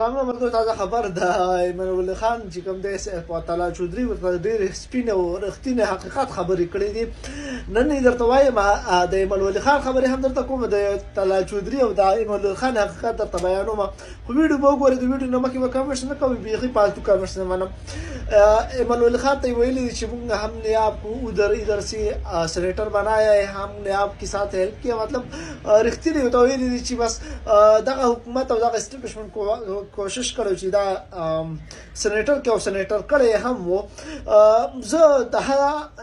هغه مرګ تازه خبر ده ایمن الله خان چې کوم دی په تعالی چودري ورته ډېر سپینه او رښتینه حقیقت خبرې کړې دي. نن یې درته وایم د ایمن الله خان خبرې هم درته کوم، د تعالی چودري او د ایمن الله خان حقیقت درته بیانوم. خو ویډیو به وګورئ، د ویډیو نه مخکې به کمنټس نه کوئ، بیخي فالتو کمنټس نه منم. ایمن الله خان ته یې ویلي دي چې موږ هم نے आपको इधर से सेनेटर बनाया है, हमने आपके साथ हेल्प किया. मतलब رښتینی ورته ویلي دي چې بس دغه حکومت او دغه اسټابلیشمنټ کوشش کړو چې دا سېنیټر کې او سېنیټر کړی هم و. زه د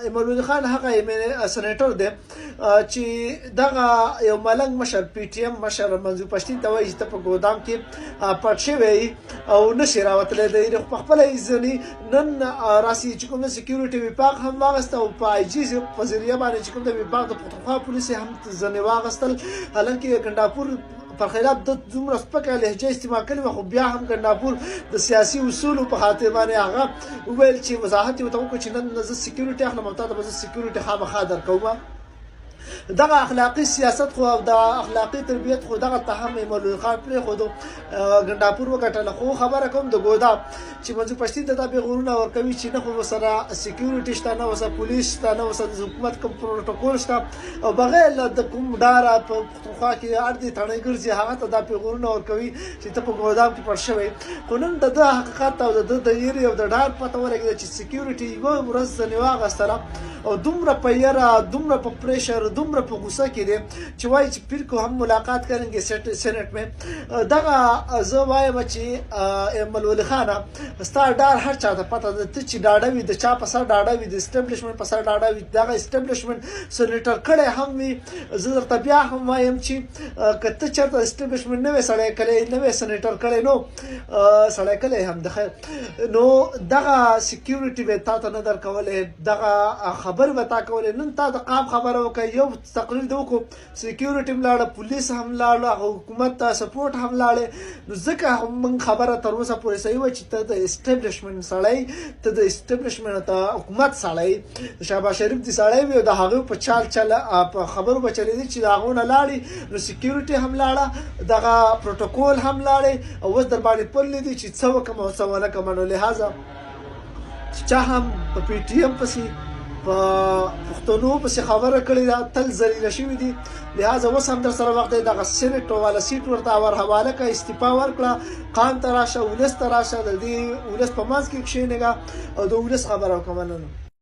ایمن الله خان هغه سېنیټر دی چې دغه یو ملنګ مشر پی ټي ایم مشر منظور پښتین ته وایي چې ته په ګودام کې پټ شوی او نشي راوتلی دی. په خپله یې ځینې نن راسي چې کوم د سکیورټي وفاق هم واغسته او په آی جي په ذریعه باندې چې کوم د وفاق د پښتونخوا پولیس هم ځینې واغستل. حالانکې ګنډاپور پر خلاف د دومره سپکه لهجه استعمال کړې وه، خو بیا هم ګنډاپور د سیاسي اصولو په خاطر باندې هغه وویل چې وضاحت یې ورته وکړو چې نن زه سکیورټي اخلم او تا ته به زه سکیورټي خامخا درکوم. دغه اخلاقی سیاست خو او د اخلاقی تربیت خو دغه ته هم ایمن الله خان پرېښودو، ګنډاپور وګټله. خو خبره کوم د ګودام چې منظور پښتین ته دا پیغورونه ورکوي چې نه خو ورسره سکیورټي شته، نه ورسره پولیس شته، نه ورسره د حکومت کوم پروټوکول شته، او بغیر د کوم ډاره په پښتونخوا کې اردي تڼۍ ګرځي هغه ته دا پیغورونه ورکوي چې ته په ګودام کې پټ شوی. خو نن د ده حقیقت او د ده د یېرې او د ډار پته ولګېده چې سکیورټي یوه ورځ ځنې واغستله او دومره په یره، دومره په پریشر، دومره په غوسه کې دی چې وایي چې پیر کو هم ملاقات کرنګې سینټ میں. دغه زه وایم چې ایمن الله خان ستا ډار هر چا ته پته ده، ته چې ډاډه وي د چا په سر ډاډه وي، د اسټابلیشمنټ په سر ډاډه وي، دغه اسټابلیشمنټ سېنیټر کړی هم وي. زه درته بیا هم وایم چې که ته چېرته اسټابلیشمنټ نه وی سړی کړی، نه وی سېنیټر کړی، نو سړی کړی هم د خیر، نو دغه سکیورټي به تا ته نه درکولی، دغه خبرې به تا کولې. نن تا د قام خبره وکړه، یو تقریر دې وکړو، سکیورټي هم لاړه، پولیس هم لاړه، حکومت ته سپورټ هم لاړې. نو ځکه موږ خبره تر اوسه پورې صحیح وه چې ته د اسټابلیشمنټ سړی، ته د اسټابلیشمنټ د حکومت سړی، د شهباز شریف د سړی وي او د هغوی په چال په خبرو به چلېدې چې د هغو نه لاړې. نو سکیورټي هم لاړه، دغه پروټوکول هم لاړې او اوس در باندې پلې دي چې څه وکړم او څه ونه کړم. نو لحاظه چې چا هم په پی ټي ایم پسې په پښتنو پسې خبره کړې ده، تل ذلیله شوي دي. لہذا اوس هم در سره وخت دی دغه سینټ والا سیټ ورته ور حواله کړه، استعفا ورکړه، قام ته راشه، ولس ته راشه، د دې ولس په منځ کې کښېنېږه او د ولس خبره وکړه. مننه.